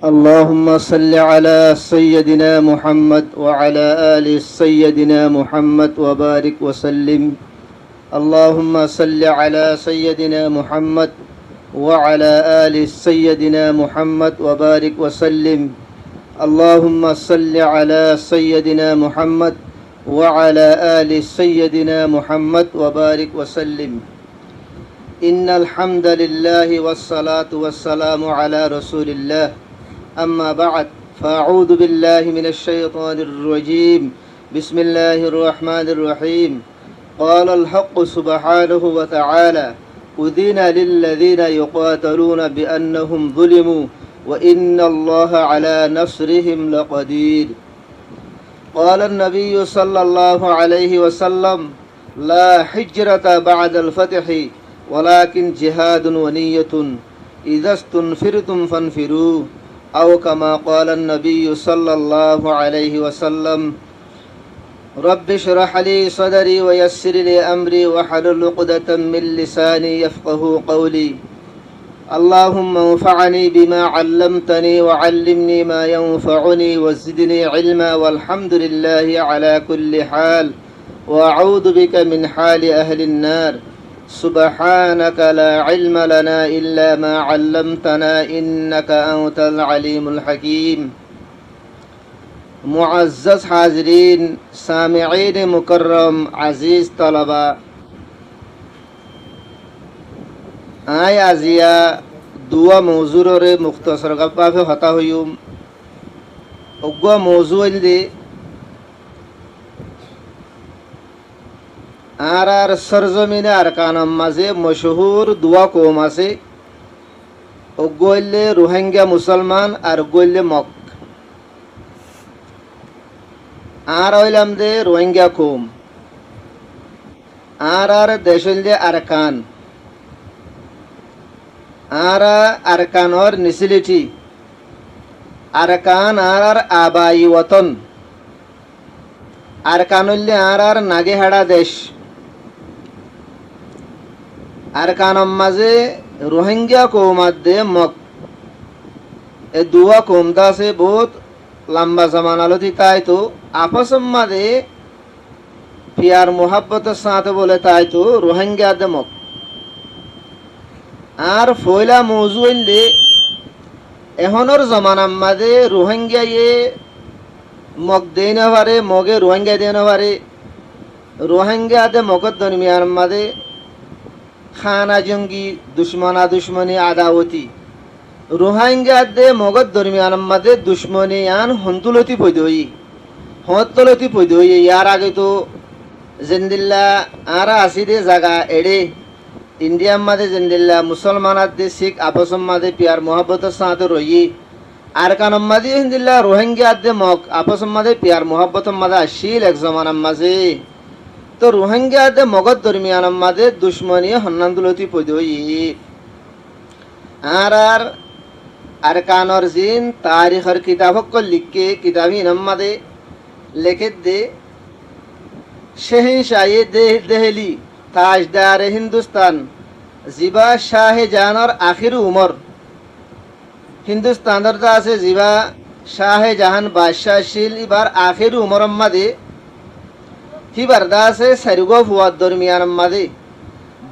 اللهم صل على سيدنا محمد وعلى آل سيدنا محمد وبارك وسلم. اللهم صل على سيدنا محمد وعلى آل سيدنا محمد وبارك وسلم. اللهم صل على سيدنا محمد وعلى آل سيدنا محمد وبارك وسلم. إن الحمد لله والصلاة والسلام على رسول الله. أما بعد فأعوذ بالله من الشيطان الرجيم. بسم الله الرحمن الرحيم. قال الحق سبحانه وتعالى: أذن للذين يقاتلون بأنهم ظلموا وإن الله على نصرهم لقدير. قال النبي صلى الله عليه وسلم: لا حجرة بعد الفتح ولكن جهاد ونية إذا استنفرتم فانفروا، أو كما قال النبي صلى الله عليه وسلم. رب اشرح لي صدري ويسر لي أمري واحلل عقدة من لساني يفقه قولي. اللهم انفعني بما علمتني وعلمني ما ينفعني وزدني علما، والحمد لله على كل حال، وأعوذ بك من حال أهل النار. سبحانك لا علم لنا إلا ما علمتنا إنك أنت العليم الحكيم. معزز حاضرین، سامعین مکرم، عزیز طلبا، আজিয়া দুয়া মৌজুরে মুখতসর গপ্পাফে হতা হইম। অগুয়া মৌজু হইলে আর সরজমিনে আর কানম মাঝে মশহুর দুয়া কৌম আছে। অগুয়া রোহিঙ্গা মুসলমান আর গইলে মক। আর হইলাম দে রোহিঙ্গা কৌম। আর দেশে আরকান আরকানর নিসিলিটি আরকান আর আবাই ওতন আরকানুল্লে আর নাগে হাড়া দেশ। আরকানম মাঝে রোহিঙ্গা কৌমাত দে মক। এ দুয়া কৌমটা আছে বহুত লম্বা জমানালতি। তাই তো আপসম মাদে পিয়ার মোহাব্বতের সাথে বলে তাই তো রোহিঙ্গা দে মক। আর ফয়লা মৌজু হইলে এখনের জমানার মাঝে রোহিঙ্গা মগ দেই না পারে, মগে রোহিঙ্গা দিয়ে না পারে। রোহিঙ্গা দে মগর দরমিয়ার মাঝে খানা জঙ্গি, দুশ্মনা দুশ্মনী, আদাওতি। রোহিঙ্গা দে মগর দরমিয়ার মাঝে দুশ্মনী আন হন্তলতি পৈদই হন্তলতি পৈদই। ইয়ার আগে তো জেন্দিল্লা আর আসি দে জায়গা এড়ে ইন্ডিয়ার মাঝে জেন্দিল্লা মুসলমানার দে শিখ আপসম মাঝে পিয়ার মোহাব্বতের সাথে রই। আর কানম মাঝে হিন্দিল্লা রোহিঙ্গা দে মগ আপসম মাঝে পিয়ার মোহাব্বতের মাঝে আসিল এক জমানার মাঝে। তো রোহিঙ্গা দে মগর দরমিয়ানের মাঝে দুশ্মনী হন্নান্দুলতি পদই। আর কানর জিন তারিখের কিতাবক লিখে কিতাবি নাম্মাদে লেখে দে শেহিনশাহি দেহলি তাজদার হিন্দুস্তান জিবা শাহ জাহানোর আখির উমর। হিন্দুস্তানের আছে জিবা শাহ জাহান বাদশাহ শিল এবার আখির উমর মাদে হিবার আছে সারিগো ফুয়ার দরমিয়ান মাদে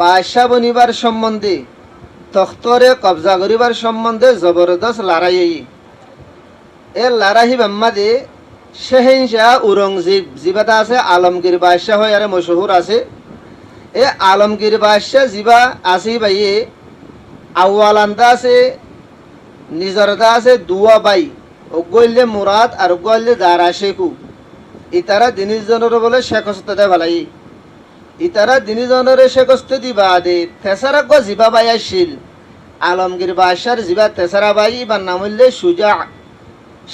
বাদশাহ বনিবার সম্বন্ধে, তখ্তরে কবজা করিবার সম্বন্ধে জবরদস্ত লড়াই। এ লড়াই মাদে শেহিনশাহ ঔরঙ্গজেব জিবাটা আছে আলমগীর বাদশাহ হয় আর মশহুর আছে। এ আলমগীর বাদশাহ জিবা আসি ভাইয়ে আউয়ালান্দা আছে নিজরদা আছে দুয়া বাই ওগল্লে মুরাদ আর ওগল্লে দারা শেখু। ইতারা দিনিজনের বলে শেখস্তে ভালাই। ইতারা দিনিজনের শেখস্তে দিবা দে তেসারা গো জিবা বাই আসিল। আলমগীর বাদশার জিবা তেসারা বাই বা নাম হইলে সুজা,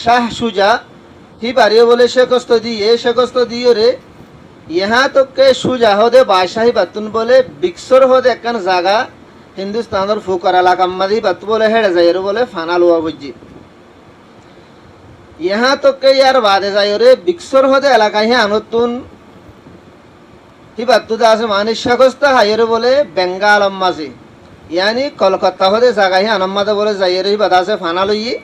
শাহ সুজা। হি বাড়িও বলে শেখস্ত দিয়ে রে ইহা তোকে সুজা হদে বাদশাহী বাতুন বলে বিক্সর হদে একখান জায়গা হিন্দুস্তানের ফুকার এলাকার মাঝে বাতু বলে হেড়ে যায় বলে ফানা লোয়া বুঝি। ইহা তোকে ইয়ার বাদে যায় রে বিক্সর হদে এলাকায় হে আনতুন হি বাতুদা আছে মানে শেখস্তা হাইরে বলে বেঙ্গালম মাঝে ইয়ানি কলকাতা হদে জায়গা হে আনম্মাদে বলে যাই রে হি বাদা আছে ফানা লইয়ে।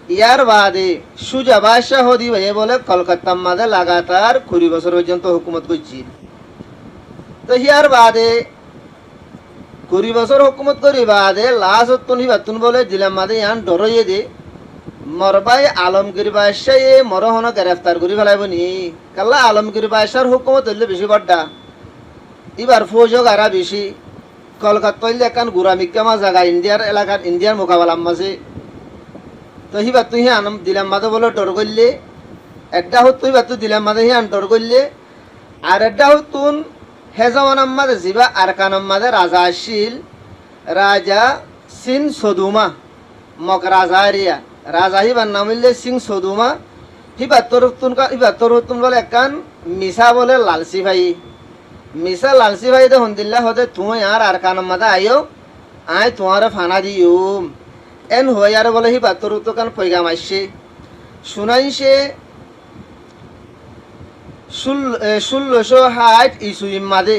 ইয়ার বাদে সুজা বাদশাহ হদি ভাইয়ে বলে কলকাতার মাঝে লাগাতার 20 বছর পর্যন্ত হুকুমত করছি। তো ইয়ার বাদে 20 বছর হুকুমত করি বাদে লাস্ট হিবাতুন বলে দিলাম মাঝে ইয়ান ডরইয়ে দে মরবাই আলমগীর বাদশাহ মরহন গ্রেফতার করি ফেলাইব নি কাল্লা আলমগীর বাদশার হুকুমত হইলে বেশি বড্ডা এবার ফৌজক আরা বেশি কলকাতা হইলে একান গুরামিকামা জায়গা ইন্ডিয়ার এলাকার ইন্ডিয়ার মোকাবেলার মাঝে। তো হিবার তুই আনম দিলাম মাঝে বলে ডর করলে একটা হত তুই বাতু দিলাম মাঝে আন ডর করলে আর একটা হতুন হেজামানাম মাঝে জিবা আর কানাম মাঝে রাজা আসিল রাজা সিং সদুমা মক রাজা এরিয়া রাজা হিবার নাম হইলে সিং সদুমা হিবার হতুন বলে একান মিশা বলে লালসি ভাই মিশা লালসি ভাই দে হন্দিল্লা হতে তুই আর কানাম মাঝে আইও আয় তোমার ফানা দিও এন হয়ে আর বলে হিবার কান পয়গাম আসছে শুনাইছে 1660 ইসুইম মাদে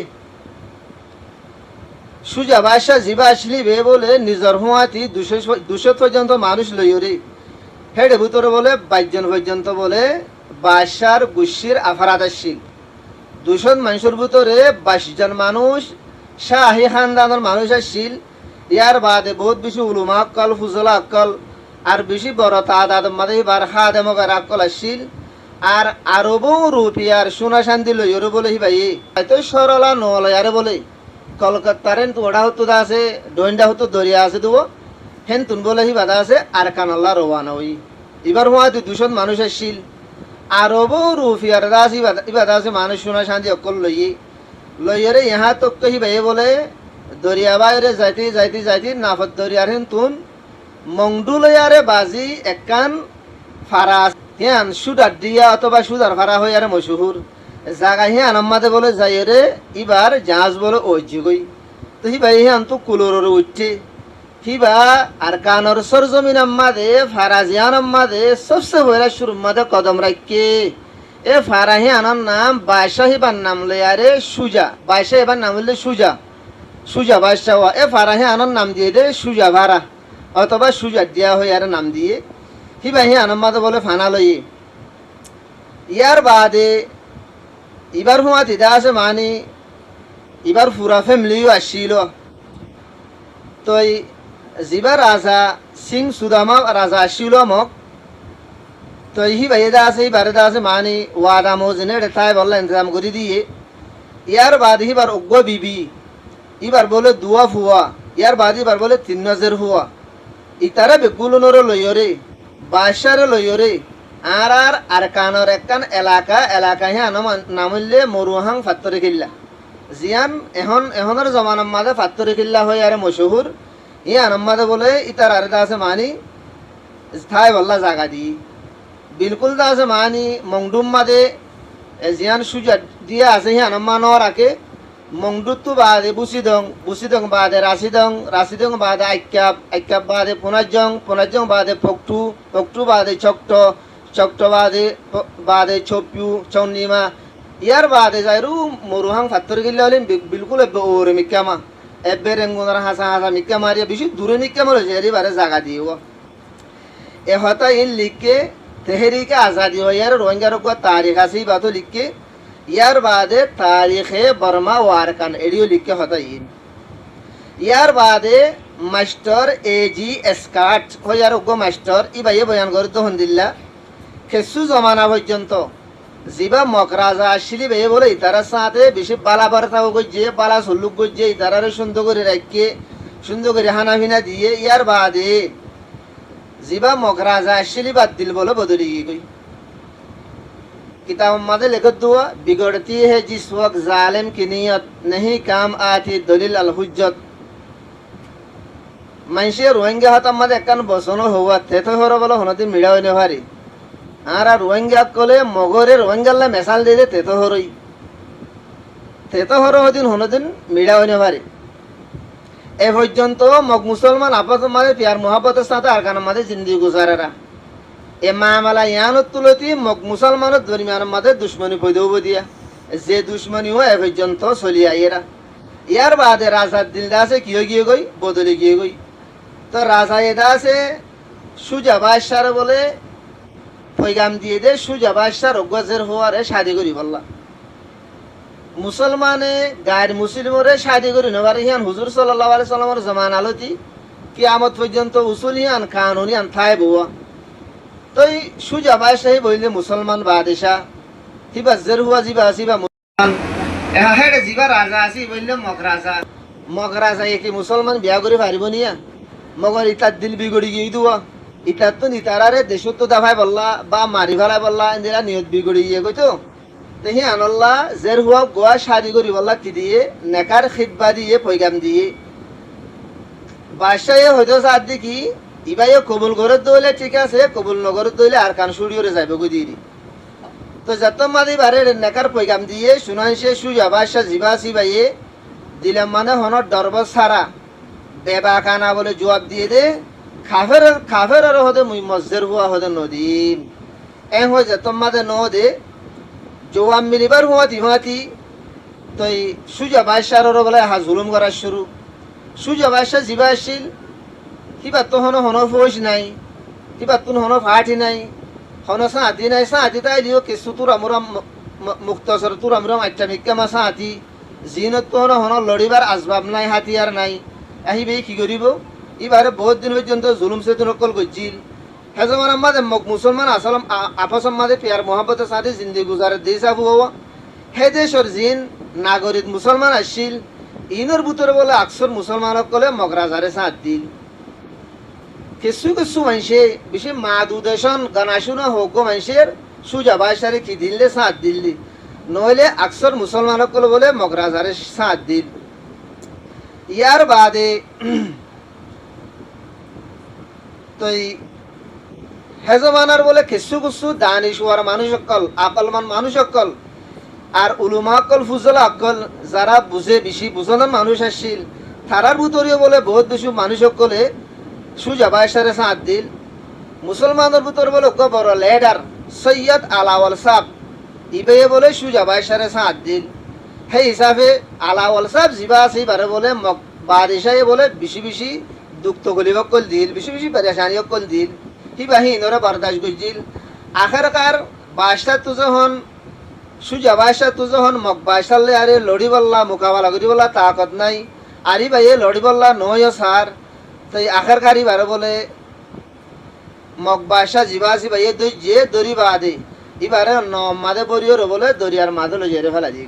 সুজা বাদশাহ জিবা আসলি বে বলে নিজর হুয়াতি 200 পর্যন্ত মানুষ লইরে হেডে ভিতরে বলে 22 জন পর্যন্ত বলে বাদশার গুশির আফরাদ আসছিল 200 মানুষের ভিতরে 22 জন মানুষ শাহী খানদানের মানুষ আসছিল। ইয়ার বাদে বহুত বেশি উলুমা আক্কল ফুজলা আক্কল আর বেশি বড় তাদাদ মাদে বার খাদেম আক্কল আসছিল আর আরবো রুপিয়ার সোনা শান্তি লইরে বলে হি ভাই হয়তো সরলা নলয়ারে বলে কলকাতার ওড়া হতো আছে ডইন্ডা হতো দরিয়া আছে দেবো হেন তুন বলে হি বাধা আছে আর কানাল্লা রওয়ানা হই এবার হওয়া 200 মানুষ আসছিল আরবো রুপিয়ার দাস ইবাদা আছে মানুষ সোনা শান্তি অকল লইরে ইহা তো হি ভাই বলে দরিয়া বাইরে যাইতে নাফত দরিয়ার হেন তুন মংডুলয়ারে বাজি একান ফারা হিয়ান সুদার দিয়া অথবা সুদার ফারা হয়ে আর মশুহুর জাগা হিয়ান আমাদের বলে যাই রে এবার জাহাজ বলে ওইজি গই তো হিবা হিয়ান তো কুলোর উঠছে হিবা আর কানর সরজমিন আম্মাদে ফারা জিয়ান আম্মাদে সবসে হইরা শুরু মাদে কদম রাখকে এ ফারা হিয়ানোর নাম বাদশাহ হিবার নাম লই আরে সুজা বাদশাহ এবার নাম হইলে সুজা বাদশাহ এ ফারা হিয়ানোর নাম দিয়ে দে সুজা ভাড়া অথবা সুজা দিয়া হয়ে আর নাম দিয়ে হিবা হি আনম্মাদ বলে ফানা লই ইয়ার বাদে এবার হুয়া দিদা আছে মানি এবার পুরা ফ্যামিলিও আসছিল। তো যিবা রাজা সিং সুদামা রাজা আসছিল মক তো হি ভাইদা আছে এবারে দা আছে মানি ওয়াদা মোজনে তাই বললা ইন্তজাম করে দিয়ে ইয়ার বাদে এবার অজ্ঞ বিবি এবার বলে দুয়া ফুয়া ইয়ার বাদে এবার বলে 3 নজর হুয়া ইতারা বেগুলনর লইরে বাদশার লইরে আর কানর একান এলাকা হে নামলে মরুহাং ফাত্তরে কিল্লা জিয়ান এহনের জমানার মাঝে ফাত্তরে কিল্লা হয়ে আরে মশহুর ইয়ান মাঝে বলে ইতার আর দা আছে মানি স্থায় বল্লা জাগা দি বিলকুল দা আছে মানি মংডুম মাদে জিয়ান সুজা দিয়া আছে হিয়ান মানর আকে মংডুত্তু বাদে বুসিদং বাদে রাশিদং বাদে আইক্যাব বাদে পুনাজং বাদে পকটু বাদে চক্ট বাদে ছপিউ চৌনিমা ইয়ার বাদে যাইরু মরুহাং ফাত্তর গিল্লা হলেন বিলকুল ওরে মিক্কামা এবে রেঙ্গুনার হাসা মিক্কা মারিয়া বেশি দূরে মিক্কা মারে যে বারে জাগা দিও এ হতা ইন লিখকে তেহরিকে আজাদি হয় ইয়ার রোহিঙ্গার তারিখ আছে বাতো লিখকে ইয়ার বাদে তারিখে বর্মা ওয়ারকান এডিও লিখকে হতা ইয়ার বাদে মাস্টার এজি এসকাট হয় আর উগ্র মাস্টার ই ভাইয়ে বয়ান করে তো হন্দিল্লা খেসু জমানা পর্যন্ত জিবা মকরাজা আসলি ভাইয়ে বলে ইতারার সাথে বেশি বালা বার্তাও করছে বালা সল্লুক করছে ইতারারে সুন্দর করে রাখিয়ে সুন্দর করে হানাফিনা দিয়ে ইয়ার বাদে জিবা মকরাজা আসলি বাদ দিল বলে বদলি গই किताब मादे लिखत दुआ बिगड़ती है जिस वक्त जालिम की नीयत नहीं काम आती दलील अल हुज्जत मानसिया रोहिंग्या हाथ मादे एकान बसनो हुआ तेतो हरो बोलो हनदी मिड़ाव ने भारी आरा रोहिंग्या कोले मगरे रोहिंग्याला मिसाल दे दे तेतो हरो हदिन हनदिन मिड़ाव ने भारी ए পর্যন্ত মগ মুসলমান আপস মাদে প্যার মোহাব্বতের সাথে আর কান মাদে জিন্দেগি গুজারেরা এ মামলা ইয়ানত তুলতি মগ মুসলমানের দরমিয়ানের মাঝে দুশ্মনী পৈদেব দিয়া যে দুশ্মনী হয় এ পর্যন্ত চলি আইয়েরা ইয়ার বাদে রাজার দিলদা আছে কিয় গিয়ে গই বদলে গিয়ে গই তো রাজা এদা আছে সুজা বাদশার বলে পৈগাম দিয়ে দে সুজা বাদশার অজ্ঞের হওয়ারে শাদি করি বললা মুসলমানে গায়ের মুসলিমরে শাদি করি নেবার হিয়ান হুজুর সাল্লাল্লাহু আলাইহি সাল্লামের জমান আলতি কিয়ামত পর্যন্ত উসুল হিয়ান কানুন হিয়ান থাই বুয়া তই সুজা বাদশাহী বইলে মুসলমান বাদশা হিবা জের হুয়া জিবা আসিবা মুসলমান হেডে জিবা রাজা আসি বললে মগরাজা কি মুসলমান বিয়া করে পারিব নিয়া মগর ইতার দিল বিগড়ি গিয়ে দুয়া ইতার তো নিতারারে দেশত তো দাফাই বললা বা মারি ফেলাই বললা ইন্দিরা নিয়ত বিগড়ি গিয়ে কইতো তেহি আনল্লা জের হুয়া গোয়া শাদি করি বললা কি দিয়ে নেকার খিদবা দিয়ে পৈগাম দিয়ে বাদশাহে হয়তো সাত দেখি ইবাইও কবুল করে দইলে ঠিক আছে কবুল নগর দইলে আর কান সুড়িওরে যাইব গো দিয়ে তো যত মাদি বারে নেকার পৈগাম দিয়ে শুনাইছে সুজা বাদশা জিবা সিবাইয়ে দিলাম মানে হনর দরব সারা বেবা কানা বলে জবাব দিয়ে দে খাফের আর হদে মুই মজ্জের হুয়া হদে নদীম এ হয় যত মাদে ন দে জবাব মিলিবার হুয়া দিমাতি তই সুজা বাদশার বলে হা জুলুম করা শুরু সুজা বাদশা জিবা আসছিল কিবা তো হন ফৌজ নাই কিবা তুন হন ফাটি নাই হন সাঁতি নাই সাঁতি তাই দিও কিছু তোর আমরা মুক্তসর তোর আমরা আচ্ছামিকা মা সাঁতি জিনত তো হন লড়িবার আসবাব নাই হাতিয়ার নাই আহিবে কি করিব এবারে বহুত দিন পর্যন্ত জুলুম সে নকল করছিল হেজমান আমাদের মুসলমান আসলাম আপস আমাদের পেয়ার মোহাম্মতের সাথে জিন্দি গুজারের দেশ আবু হওয়া হে দেশের জিন নাগরিক মুসলমান আসছিল ইনর ভিতরে বলে আকসর মুসলমানক কলে মগরাজারে সাথ দিল কিছু কিছু মানুষে বেশি মাদুদেশন গানা শুনা হোক মানুষের সুজা বাদশারে কি দিলে সাথ দিল্লি নইলে আকসর মুসলমানক কলে বলে মগরাজারে সাথ দিল ইয়ার বাদে তো হেজমানার বলে কিছু কিছু দানিশওয়ার মানুষ অকল আকলমান মানুষ অকল আর উলুমা অকল ফুজলা অকল যারা বুঝে বেশি বুঝানোর মানুষ আসছিল তারার ভিতরেও বলে বহুত বেশি মানুষ অকলে সুজা বাদশারে সাথ দিল মুসলমানের ভিতরে বলে বড় লিডার সৈয়দ আলাওয়াল সাহ ইবে বলে সুজা বাদশারে সাথ দিল সেই হিসাবে আলাওয়াল সাহ জিবা আছে বারে বলে বাদশাহে বলে বেশি বেশি দুঃখ গলিব কল দিল বেশি বেশি পেরেশানি কল দিল হিবাহি ইনরে বরদাস্ত করছিল আখেরকার বাদশাহ তো যখন সুজা বাদশাহ তো যখন মগ বাদশালে আরে লড়ি বললা মোকাবেলা করি বললা তাকত নাই আরি ভাইয়ে লড়ি বললা নয় সার তো আখেরকার বারে বলে মগ বাদশাহ জিবা আসি ভাইয়ে যে দড়ি বাদে এবারে মাদে বরিওর বলে দরিয়ার মাদে লই জেরে ফেলা দিয়ে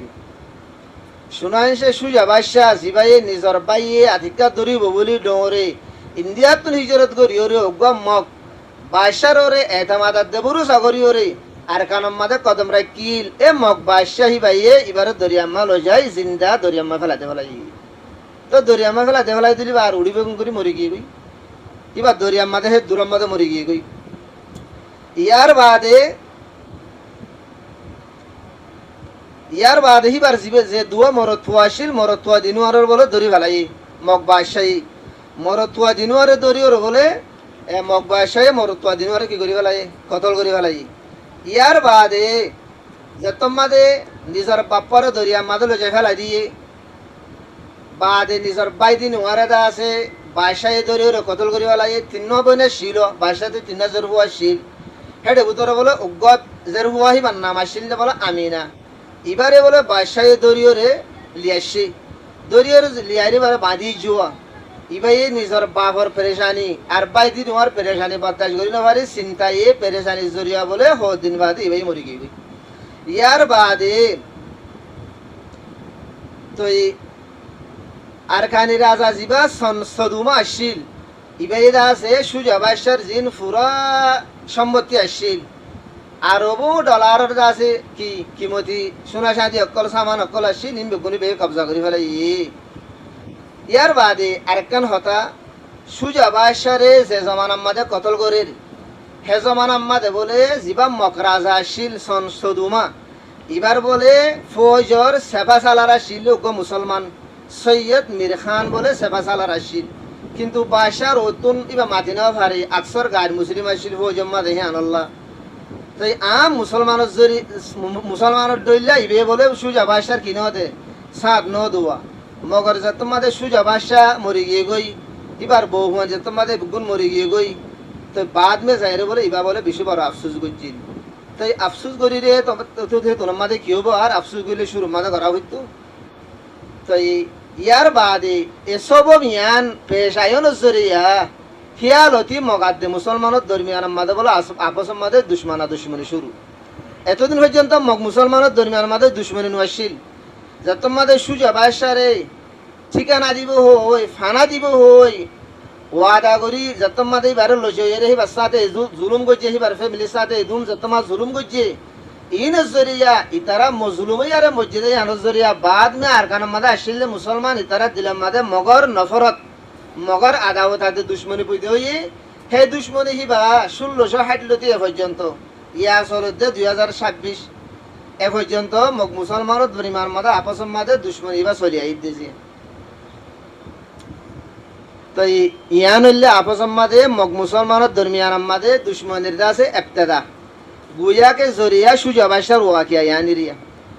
শুনাই সে সুজা বাদশাহ জিবাইয়ে নিজর বাইয়ে আধিকা দরিব বলি ডরে ইন্ডিয়াত তো হিজরত করিও রে অজ্ঞা মগ বাদশার ওরে এতামাদাত দেবরু সাগরিও রে আর কানম মাদে কদম রাখিল এ মগ বাদশাহী বাইয়ে এবারে দরিয়াম্মা লই যাই জিন্দা দরিয়াম্মা ফেলাতে ফেলাই তো দরিয়াম্মা ফেলাতে ফেলাই দিলি আর উড়িবে করে মরি গিয়ে গই এবার দরিয়াম্মাদে হে দূরম্মাদে মরি গিয়ে গই ইয়ার বাদে হিবার জিবে যে দুয়া মরতুয়া আসিল মরতুয়া দিনুয়ারের বলে দড়ি ফেলাই মগ বাদশাহী মরতুয়া দিনুয়ারে দড়িওর বলে মগ বাদশাহী মরতুয়া দিনুয়ারে কি করি ফেলাই কতল করি ফেলাই ইয়ার বাদে যে তোমাদে নিজের বাপ্পারে দরিয়া মাদে লজে ফেলাই দিয়ে বাদে নিজের বাই দিনুয়ারে দা আছে বাদশাহী দড়িওরে কতল করি ফেলাই তিন্ন বনে শিল বাদশাহতে তিন জের হুয়া শিল হেডে ভিতরে বলে উগ্গত জের হুয়া হিবার নাম আসিল বলে আমিনা এবারে বলে বাদশাহী দরিয়রে লিয়াসি দরিয়র লিয়ারি বারে বাঁধি জুয়া ইবাই নিজের বাপর পেরেশানি আর বাই দিন হওয়ার পেরেশানি বরদাস্ত করি না পারে চিন্তা এ পেরেশানি জরিয়া বলে হ দিন বাদে ইবাই মরি গই ইয়ার বাদে তো আর খানি রাজা জিবা সদুমা আসছিল ইবাই আছে সুজা বাদশার জিন পুরা সম্পত্তি আসছিল আরবো ডলারের আছে কি কিমতি সোনা চাঁদি অকল সামান অকল আসছি নিম বেগুনি বে কবজা করি ফেলাই ইয়ার বাদে আরেকখান হতা সুজা বাদশারে যে জমান আম্মাদে কতল করির হে জমান আম্মাদে বলে জিবা মকরাজা আসছিল সন সদুমা এবার বলে ফৌজর সেফা সালার আসছিল গো মুসলমান সৈয়দ মীর খান বলে সেফা সালার আসছিল কিন্তু বাদশার অতুন ইবা মাতি নেওয়া ভারে আকসর গায়ের মুসলিম আসছিল ফৌজম্মা দেখে আনল্লা তাই মুসলমানের দইলা ইবে বলে সুজা বাদশার কি নদে সাত ন দোয়া মগর যে তোমাদের সুজা বাদশা মরি গিয়ে গই এবার বউ যে তোমাদের গুণ মরি গিয়ে গই তো বাদ মে যাই রে বলে ইবা বলে বেশি বড় আফসোস করছিল। তাই আফসোস করি রে তোমার মাঝে কি হবো, আর আফসোস করলে শুরু মাঝে করা হইতো। তাই ইয়ার বাদে এসব মিয়ান পেশায়নের জরিয়া হিয়ালতি মগাদ্দে মুসলমানের দরমিয়ান মাঝে বলে আপসের মাঝে দুশ্মনা দুশ্মনী শুরু। এতদিন পর্যন্ত মুসলমানের দরমিয়ান মাঝে দুশ্মনী নয়াছিল, যত মাঝে সুজা বাসারে ঠিকানা দিব হই ফানা দিব হই ওয়াদা করি যত মাঝে বারে লইছে এর বাচ্চাতে জুলুম করছে হিবার ফ্যামিলির সাথে দুম যত মা জুলুম করছে ইন জরিয়া ইতারা মজলুমই আর মসজিদে আনোর জরিয়া বাদ মে আরকানের মাঝে আসলে মুসলমান ইতারা দিলাম মাঝে মগর নফরত মগর আদাওত হাতে দুশ্মনী পইতে হইয়ে হে দুশ্মনী হিবা 1660 এ পর্যন্ত ইয়া চলতে 2026 এ পর্যন্ত মুসলমানের দরিমার মাঝে আপসের মাঝে দুশ্মনী হিবা চলিয়া দিয়েছে। তো ইয়ান হইলে আপসের মাঝে মুসলমানের দরমিয়ান মাঝে দুশ্মনীর আছে এবতেদা গুয়া के जरिया सुजा बाशार हुआ किया यानी रिया